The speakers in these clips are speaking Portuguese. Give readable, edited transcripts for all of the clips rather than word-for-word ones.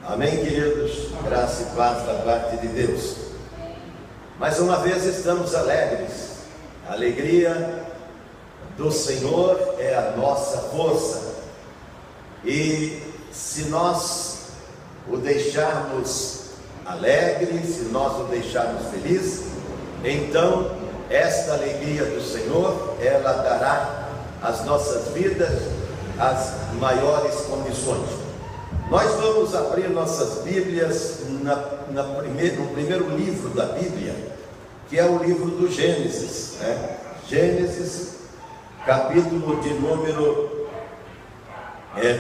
Amém, queridos? Graça e paz da parte de Deus. Mais uma vez estamos alegres. A alegria do Senhor é a nossa força. E se nós o deixarmos alegre, se nós o deixarmos feliz, então esta alegria do Senhor, ela dará às nossas vidas as maiores condições. Nós vamos abrir nossas Bíblias no primeiro livro da Bíblia, que é o livro do Gênesis, né? Gênesis, capítulo de número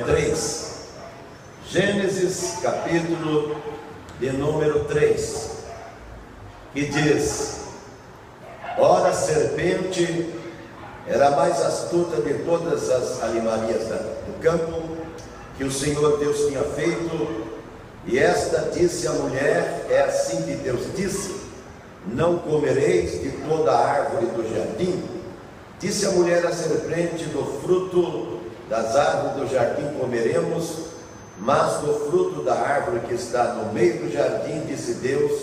3. Gênesis, capítulo de número 3, que diz: ora, a serpente era a mais astuta de todas as animarias do campo que o Senhor Deus tinha feito, e esta disse à mulher, é assim que Deus disse: não comereis de toda a árvore do jardim. Disse a mulher à serpente: do fruto das árvores do jardim comeremos, mas do fruto da árvore que está no meio do jardim, disse Deus,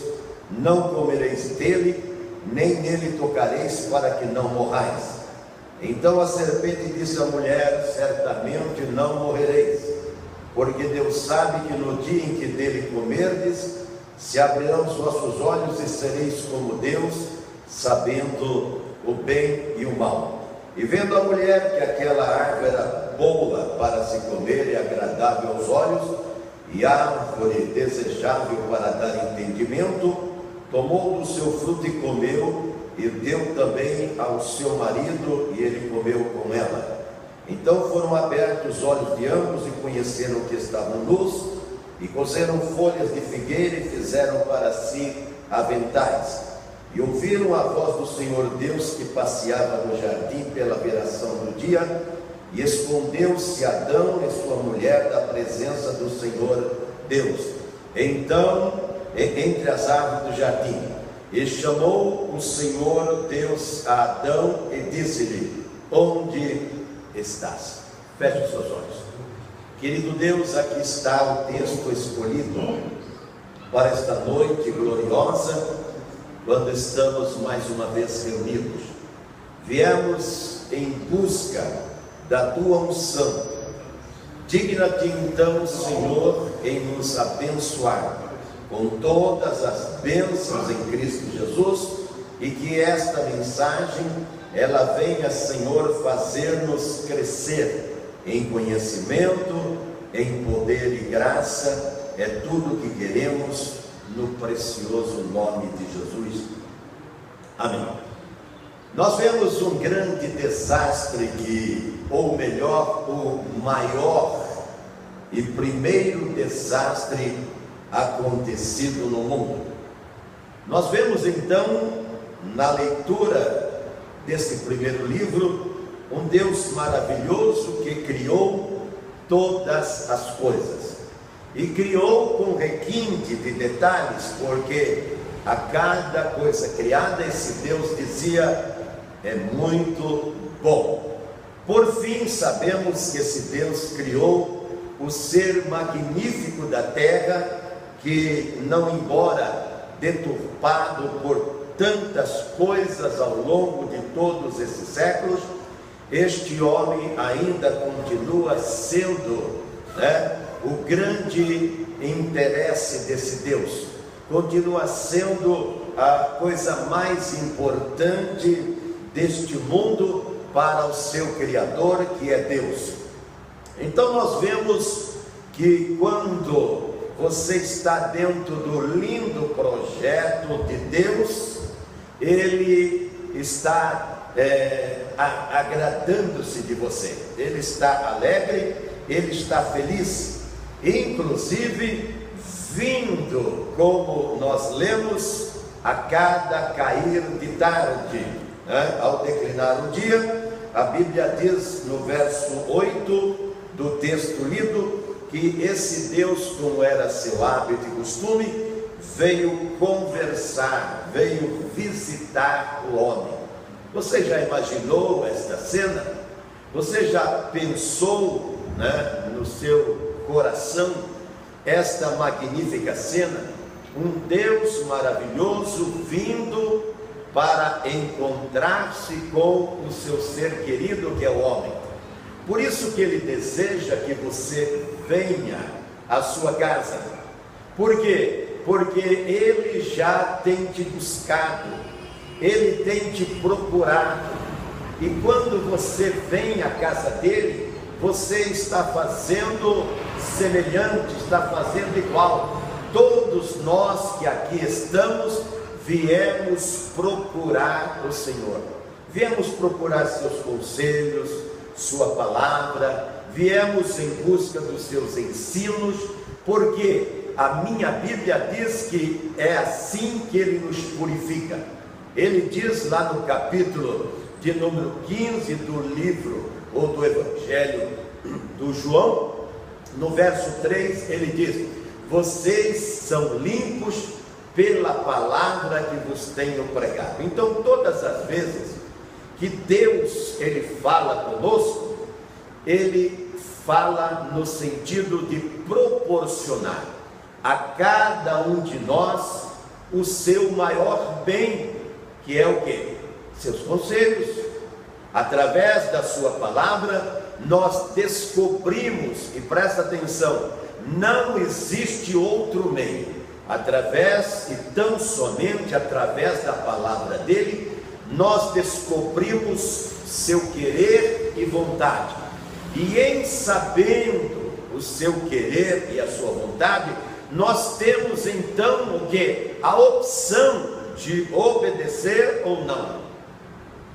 não comereis dele, nem nele tocareis, para que não morrais. Então a serpente disse à mulher: certamente não morrereis, porque Deus sabe que no dia em que dele comerdes, se abrirão os vossos olhos e sereis como Deus, sabendo o bem e o mal. E vendo a mulher que aquela árvore era boa para se comer e agradável aos olhos, e árvore desejável para dar entendimento, tomou do seu fruto e comeu, e deu também ao seu marido, e ele comeu com ela. Então foram abertos os olhos de ambos e conheceram que estavam nus, e coseram folhas de figueira e fizeram para si aventais. E ouviram a voz do Senhor Deus que passeava no jardim pela viração do dia, e escondeu-se Adão e sua mulher da presença do Senhor Deus, então, entre as árvores do jardim. E chamou o Senhor Deus a Adão e disse-lhe: onde estás? Feche os seus olhos. Querido Deus, aqui está o texto escolhido para esta noite gloriosa, quando estamos mais uma vez reunidos. Viemos em busca da tua unção. Digna-te então, Senhor, em nos abençoar com todas as bênçãos em Cristo Jesus, e que esta mensagem, ela venha, Senhor, fazer-nos crescer em conhecimento, em poder e graça. É tudo o que queremos, no precioso nome de Jesus. Amém. Nós vemos um grande desastre ou melhor, o maior e primeiro desastre acontecido no mundo. Nós vemos então, na leitura desse primeiro livro, um Deus maravilhoso que criou todas as coisas. E criou com requinte de detalhes, porque a cada coisa criada, esse Deus dizia: é muito bom. Por fim, sabemos que esse Deus criou o ser magnífico da terra, que não, embora deturpado por tantas coisas ao longo de todos esses séculos, este homem ainda continua sendo, o grande interesse desse Deus, continua sendo a coisa mais importante deste mundo para o seu Criador, que é Deus. Então nós vemos que quando você está dentro do lindo projeto de Deus, Ele está agradando-se de você, Ele está alegre, Ele está feliz, inclusive vindo, como nós lemos, a cada cair de tarde, ao declinar o dia. A Bíblia diz no verso 8 do texto lido, que esse Deus, como era seu hábito e costume, veio conversar, veio visitar o homem. Você já imaginou esta cena? Você já pensou, no seu coração esta magnífica cena, um Deus maravilhoso vindo para encontrar-se com o seu ser querido, que é o homem. Por isso que ele deseja que você venha à sua casa. Por quê? Porque ele já tem te buscado, ele tem te procurado, e quando você vem à casa dele, você está fazendo semelhante, está fazendo igual. Todos nós que aqui estamos, viemos procurar o Senhor, viemos procurar seus conselhos, sua palavra, viemos em busca dos seus ensinos, porque a minha Bíblia diz que é assim que ele nos purifica. Ele diz lá no capítulo de número 15 do livro ou do Evangelho do João, no verso 3, ele diz: vocês são limpos pela palavra que vos tenho pregado. Então, todas as vezes que Deus ele fala conosco, ele fala no sentido de proporcionar a cada um de nós o seu maior bem, que é o quê? Seus conselhos. Através da sua palavra, nós descobrimos, e presta atenção, não existe outro meio, através e tão somente através da palavra dele, nós descobrimos seu querer e vontade, e em sabendo o seu querer e a sua vontade, nós temos então o que? A opção de obedecer ou não.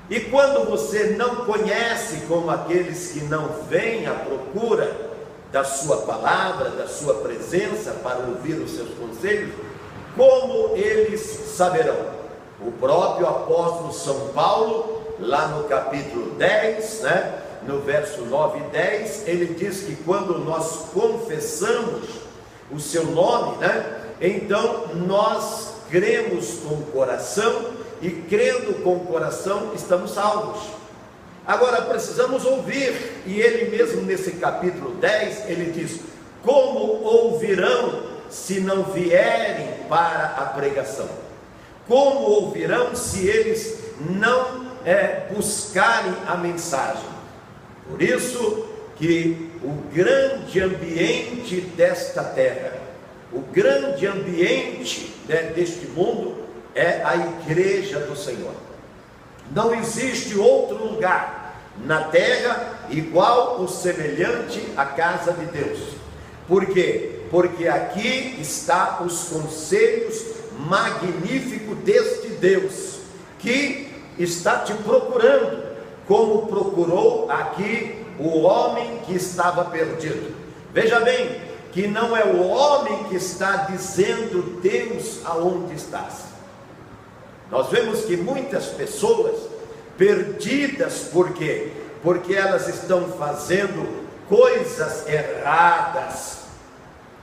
E quando você não conhece, como aqueles que não vêm à procura da sua palavra, da sua presença para ouvir os seus conselhos, como eles saberão? O próprio apóstolo São Paulo, lá no capítulo 10, no verso 9 e 10, ele diz que quando nós confessamos o seu nome, então nós cremos com o coração, e crendo com o coração estamos salvos. Agora precisamos ouvir, e ele mesmo nesse capítulo 10, ele diz: como ouvirão se não vierem para a pregação? Como ouvirão se eles não buscarem a mensagem? Por isso que o grande ambiente desta terra, o grande ambiente deste mundo é a igreja do Senhor. Não existe outro lugar na terra igual ou semelhante à casa de Deus. Por quê? Porque aqui está os conselhos magníficos deste Deus, que está te procurando, como procurou aqui o homem que estava perdido. Veja bem, que não é o homem que está dizendo: Deus, aonde estás? Nós vemos que muitas pessoas perdidas, por quê? Porque elas estão fazendo coisas erradas.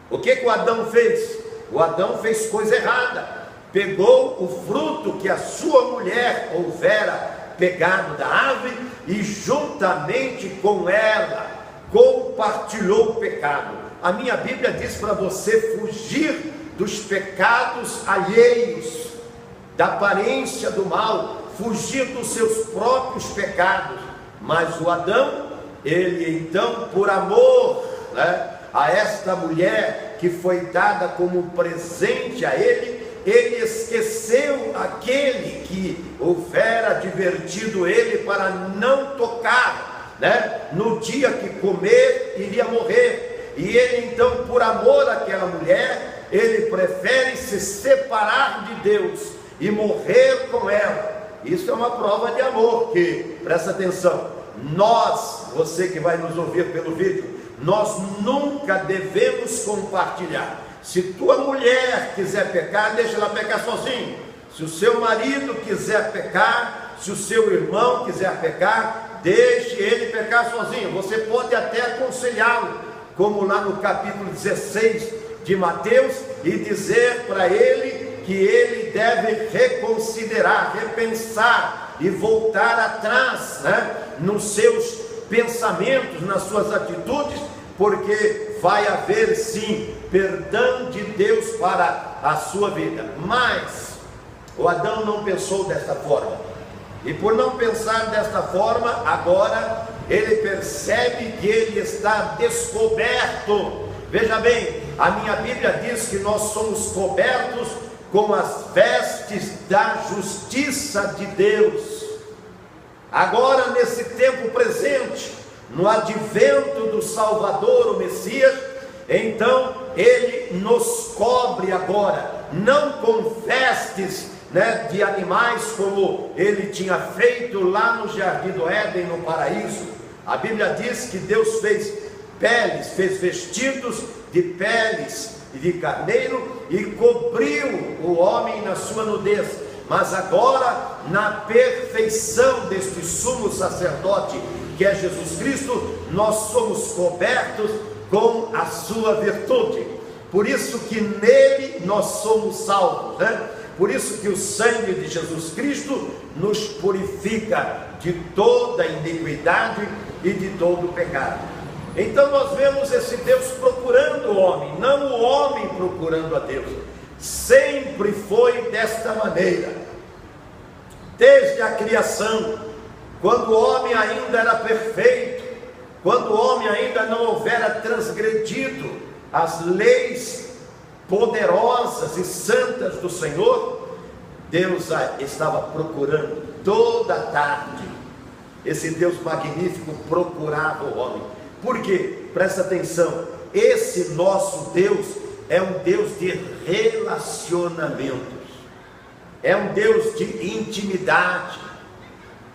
O que o Adão fez? O Adão fez coisa errada, pegou o fruto que a sua mulher houvera pegado da árvore e juntamente com ela compartilhou o pecado. A minha Bíblia diz para você fugir dos pecados alheios, da aparência do mal, fugir dos seus próprios pecados. Mas o Adão, ele então, por amor a esta mulher que foi dada como presente a ele, ele esqueceu aquele que houvera advertido ele para não tocar, no dia que comer iria morrer. E ele então, por amor àquela mulher, ele prefere se separar de Deus e morrer com ela. Isso é uma prova de amor, que, presta atenção, nós, você que vai nos ouvir pelo vídeo, nós nunca devemos compartilhar. Se tua mulher quiser pecar, deixa ela pecar sozinha. Se o seu marido quiser pecar, se o seu irmão quiser pecar, deixe ele pecar sozinho. Você pode até aconselhá-lo, como lá no capítulo 16 de Mateus, e dizer para ele que ele deve reconsiderar, repensar e voltar atrás, nos seus pensamentos, nas suas atitudes, porque vai haver sim perdão de Deus para a sua vida. Mas o Adão não pensou desta forma, e por não pensar desta forma, agora ele percebe que ele está descoberto. Veja bem, a minha Bíblia diz que nós somos cobertos com as vestes da justiça de Deus. Agora, nesse tempo presente, no advento do Salvador, o Messias, então ele nos cobre agora, não com vestes, de animais, como ele tinha feito lá no Jardim do Éden, no paraíso. A Bíblia diz que Deus fez peles, fez vestidos de peles e de carneiro e cobriu o homem na sua nudez. Mas agora, na perfeição deste sumo sacerdote, que é Jesus Cristo, nós somos cobertos com a sua virtude. Por isso que nele nós somos salvos, Por isso que o sangue de Jesus Cristo nos purifica de toda iniquidade e de todo pecado. Então nós vemos esse Deus procurando o homem, não o homem procurando a Deus. Sempre foi desta maneira, desde a criação, quando o homem ainda era perfeito, quando o homem ainda não houvera transgredido as leis poderosas e santas do Senhor, Deus estava procurando toda a tarde. Esse Deus magnífico procurava o homem. Por quê? Presta atenção, esse nosso Deus é um Deus de relacionamentos, é um Deus de intimidade.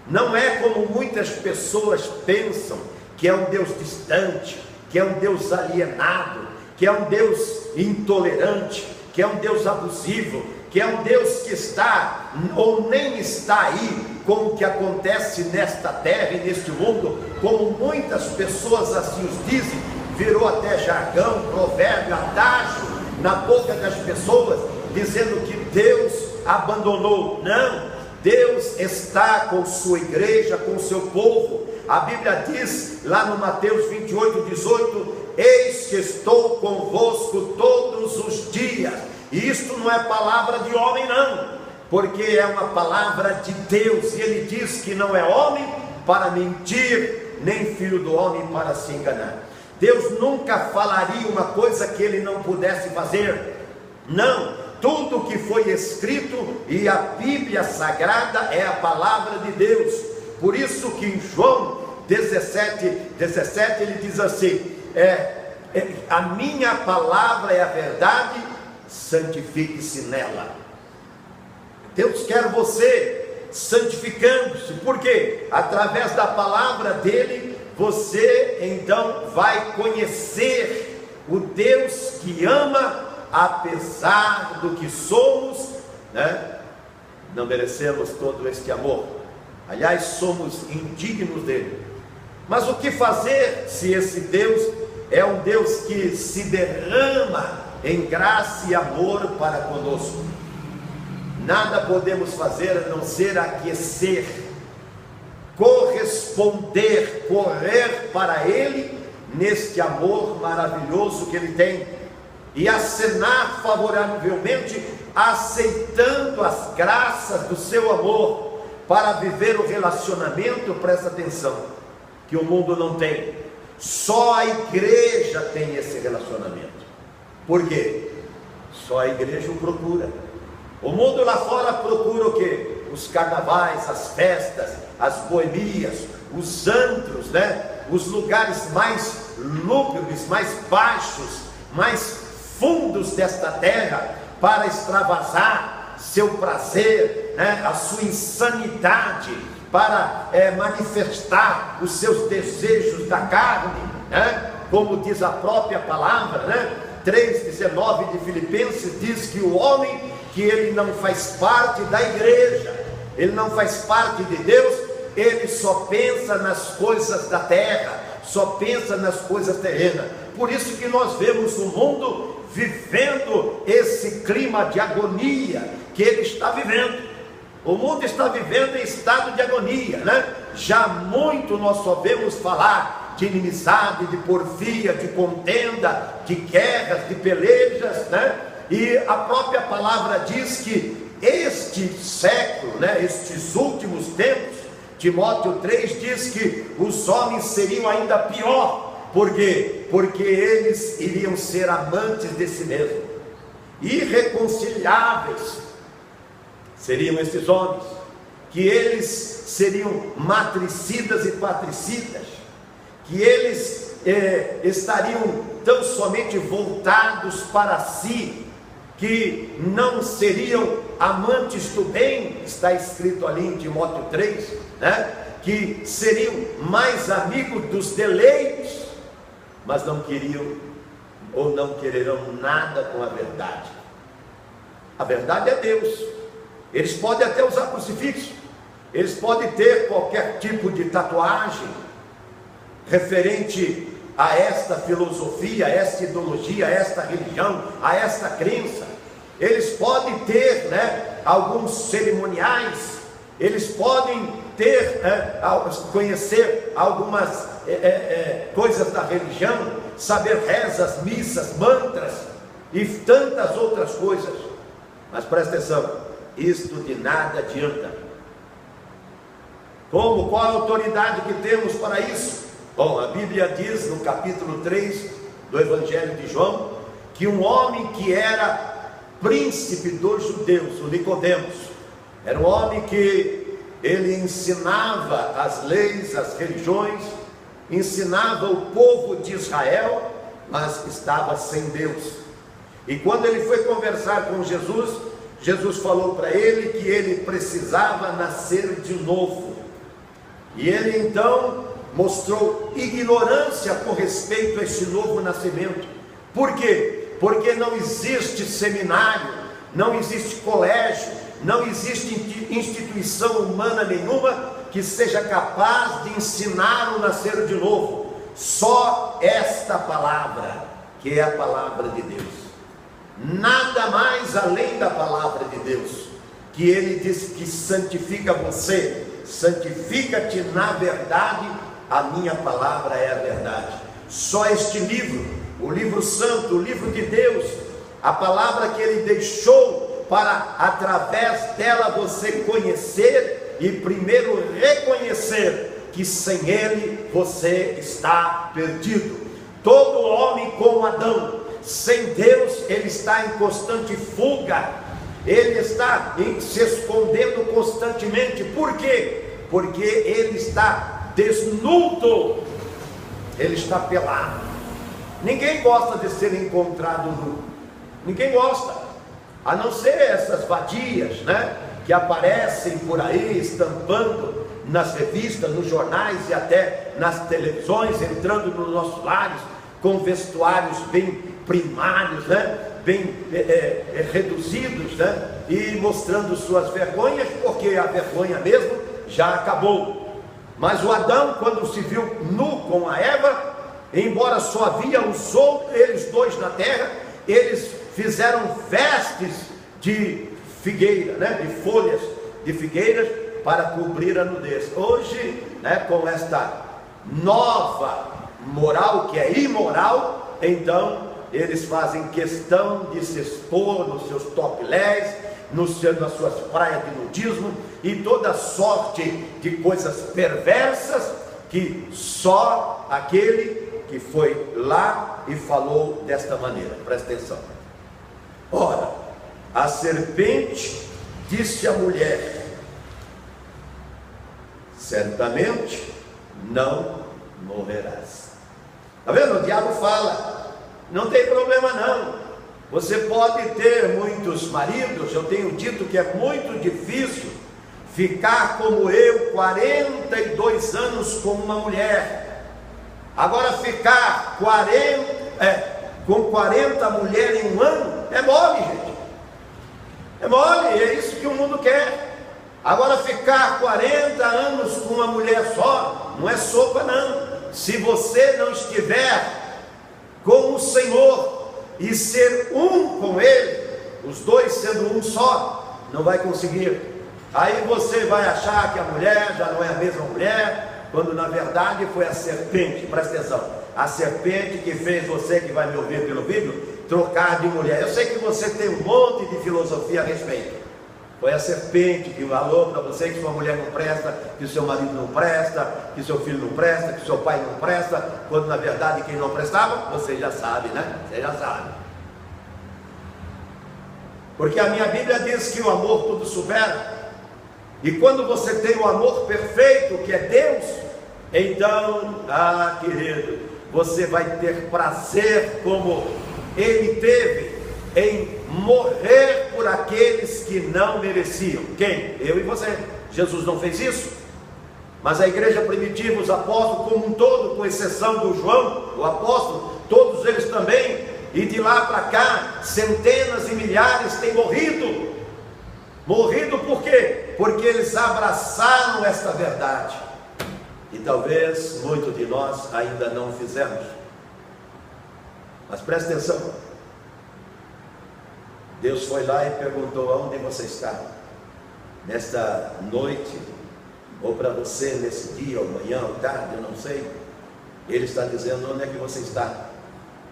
Não é como muitas pessoas pensam, que é um Deus distante, que é um Deus alienado, que é um Deus intolerante, que é um Deus abusivo, que é um Deus que está ou nem está aí com o que acontece nesta terra e neste mundo, como muitas pessoas assim os dizem, virou até jargão, provérbio, adágio na boca das pessoas, dizendo que Deus abandonou. Não, Deus está com sua igreja, com seu povo. A Bíblia diz lá no Mateus 28:18: eis que estou convosco todos os dias. E isto não é palavra de homem não, porque é uma palavra de Deus. E ele diz que não é homem para mentir, nem filho do homem para se enganar. Deus nunca falaria uma coisa que ele não pudesse fazer. Não, tudo que foi escrito, e a Bíblia Sagrada é a palavra de Deus. Por isso que em João 17 ele diz assim: a minha palavra é a verdade, santifique-se nela. Deus quer você santificando-se, porque através da palavra dele, você então vai conhecer o Deus que ama, apesar do que somos, não merecemos todo este amor, aliás, somos indignos dele. Mas o que fazer se esse Deus é um Deus que se derrama em graça e amor para conosco? Nada podemos fazer a não ser aquecer, corresponder, correr para Ele neste amor maravilhoso que Ele tem, e acenar favoravelmente, aceitando as graças do seu amor para viver o relacionamento. Presta atenção, que o mundo não tem, só a igreja tem esse relacionamento. Por quê? Só a igreja o procura. O mundo lá fora procura o quê? Os carnavais, as festas, as boemias, os antros, os lugares mais lúgubres, mais baixos, mais fundos desta terra, para extravasar seu prazer, a sua insanidade, para manifestar os seus desejos da carne, como diz a própria palavra, 3,19 de Filipenses diz que o homem, que ele não faz parte da igreja, ele não faz parte de Deus, ele só pensa nas coisas da terra, só pensa nas coisas terrenas. Por isso que nós vemos o mundo vivendo esse clima de agonia que ele está vivendo. O mundo está vivendo em estado de agonia, Já muito nós só vemos falar de inimizade, de porfia, de contenda, de guerras, de pelejas, né? E a própria palavra diz que este século, né, estes últimos tempos, Timóteo 3 diz que os homens seriam ainda pior. Por quê? Porque eles iriam ser amantes de si mesmos, irreconciliáveis seriam esses homens, que eles seriam matricidas e patricidas, que eles estariam tão somente voltados para si, que não seriam amantes do bem, está escrito ali em Timóteo 3, né? Que seriam mais amigos dos deleites, mas não queriam ou não quererão nada com a verdade. A verdade é Deus. Eles podem até usar crucifixo, eles podem ter qualquer tipo de tatuagem referente a esta filosofia, a esta ideologia, a esta religião, a esta crença. Eles podem ter, né, alguns cerimoniais, eles podem ter, conhecer algumas coisas da religião, saber rezas, missas, mantras e tantas outras coisas, mas presta atenção, isto de nada adianta. Como? Qual a autoridade que temos para isso? Bom, a Bíblia diz no capítulo 3 do Evangelho de João, que um homem que era príncipe dos judeus, o Nicodemos, era um homem que ele ensinava as leis, as religiões, ensinava o povo de Israel, mas estava sem Deus. E quando ele foi conversar com Jesus, Jesus falou para ele que ele precisava nascer de novo. E ele então mostrou ignorância com respeito a esse novo nascimento. Por quê? Porque não existe seminário, não existe colégio, não existe instituição humana nenhuma que seja capaz de ensinar o nascer de novo. Só esta palavra, que é a palavra de Deus. Nada mais além da palavra de Deus, que ele diz que santifica você, santifica-te na verdade, a minha palavra é a verdade. Só este livro, o livro santo, o livro de Deus, a palavra que ele deixou para através dela você conhecer e primeiro reconhecer que sem ele você está perdido. Todo homem como Adão, sem Deus, ele está em constante fuga, ele está se escondendo constantemente. Por quê? Porque ele está desnudo, ele está pelado. Ninguém gosta de ser encontrado nu, ninguém gosta, a não ser essas vadias, né, que aparecem por aí, estampando nas revistas, nos jornais e até nas televisões, entrando nos nossos lares, com vestuários bem primários, né, bem reduzidos, né, e mostrando suas vergonhas, porque a vergonha mesmo já acabou. Mas o Adão, quando se viu nu com a Eva, embora só havia eles dois na terra, eles fizeram vestes de figueira, né, de folhas de figueiras, para cobrir a nudez. Hoje, né, com esta nova moral que é imoral, então eles fazem questão de se expor nos seus topless, nas suas praias de nudismo e toda sorte de coisas perversas, que só aquele que foi lá e falou desta maneira. Presta atenção. Ora, a serpente disse à mulher: certamente não morrerás. Está vendo? O diabo fala: não tem problema não, você pode ter muitos maridos. Eu tenho dito que é muito difícil ficar como eu 42 anos com uma mulher. Agora ficar com 40 mulheres em um ano é mole, gente. É mole, é isso que o mundo quer. Agora ficar 40 anos com uma mulher só não é sopa não. Se você não estiver com o Senhor e ser um com Ele, os dois sendo um só, não vai conseguir. Aí você vai achar que a mulher já não é a mesma mulher, quando na verdade foi a serpente, presta atenção, a serpente que fez você que vai me ouvir pelo vídeo, trocar de mulher. Eu sei que você tem um monte de filosofia a respeito. Foi a serpente que falou para você que sua mulher não presta, que seu marido não presta, que seu filho não presta, que seu pai não presta, quando na verdade quem não prestava, você já sabe, né? Você já sabe. Porque a minha Bíblia diz que o amor tudo supera. E quando você tem o amor perfeito, que é Deus, então, querido, você vai ter prazer como Ele teve em morrer por aqueles que não mereciam. Quem? Eu e você. Jesus não fez isso? Mas a igreja primitiva, os apóstolos como um todo, com exceção do João, o apóstolo, todos eles também, e de lá para cá, centenas e milhares têm morrido. Morrido por quê? Porque eles abraçaram esta verdade. E talvez muitos de nós ainda não fizemos. Mas presta atenção. Deus foi lá e perguntou: aonde você está? Nesta noite, ou para você nesse dia, ou amanhã, ou tarde, eu não sei. Ele está dizendo: onde é que você está?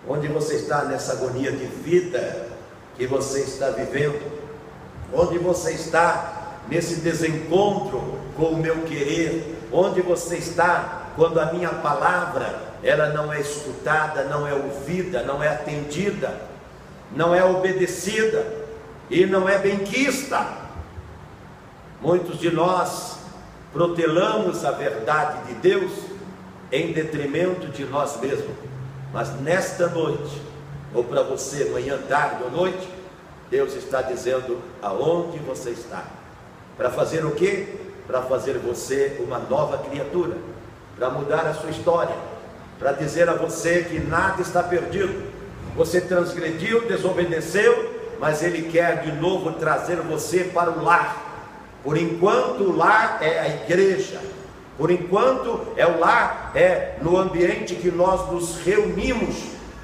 Onde você está nessa agonia de vida que você está vivendo? Onde você está nesse desencontro com o meu querer? Onde você está quando a minha palavra, ela não é escutada, não é ouvida, não é atendida, não é obedecida e não é benquista? Muitos de nós protelamos a verdade de Deus em detrimento de nós mesmos. Mas nesta noite, ou para você amanhã, tarde ou noite, Deus está dizendo aonde você está. Para fazer o quê? Para fazer você uma nova criatura, para mudar a sua história, para dizer a você que nada está perdido. Você transgrediu, desobedeceu, mas Ele quer de novo trazer você para o lar. Por enquanto o lar é a igreja, por enquanto o lar é no ambiente que nós nos reunimos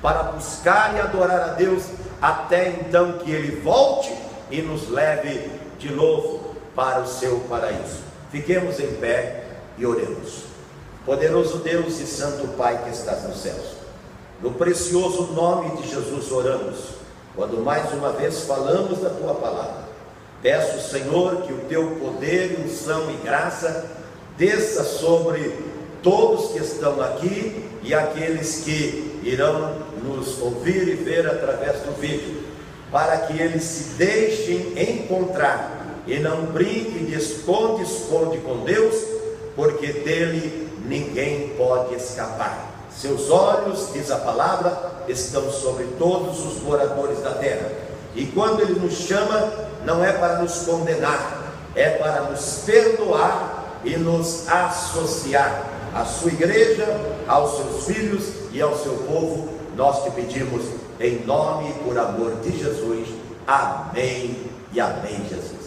para buscar e adorar a Deus, até então que Ele volte e nos leve de novo para o seu paraíso. Fiquemos em pé e oremos. Poderoso Deus e Santo Pai que estás nos céus, no precioso nome de Jesus oramos, quando mais uma vez falamos da Tua palavra. Peço, Senhor, que o Teu poder, unção e graça desça sobre todos que estão aqui e aqueles que irão nos ouvir e ver através do vídeo, para que eles se deixem encontrar e não brinquem de esconde-esconde com Deus, porque dele ninguém pode escapar. Seus olhos, diz a palavra, estão sobre todos os moradores da terra, e quando Ele nos chama, não é para nos condenar, é para nos perdoar e nos associar à sua igreja, aos seus filhos e ao seu povo. Nós te pedimos em nome e por amor de Jesus. Amém e amém, Jesus.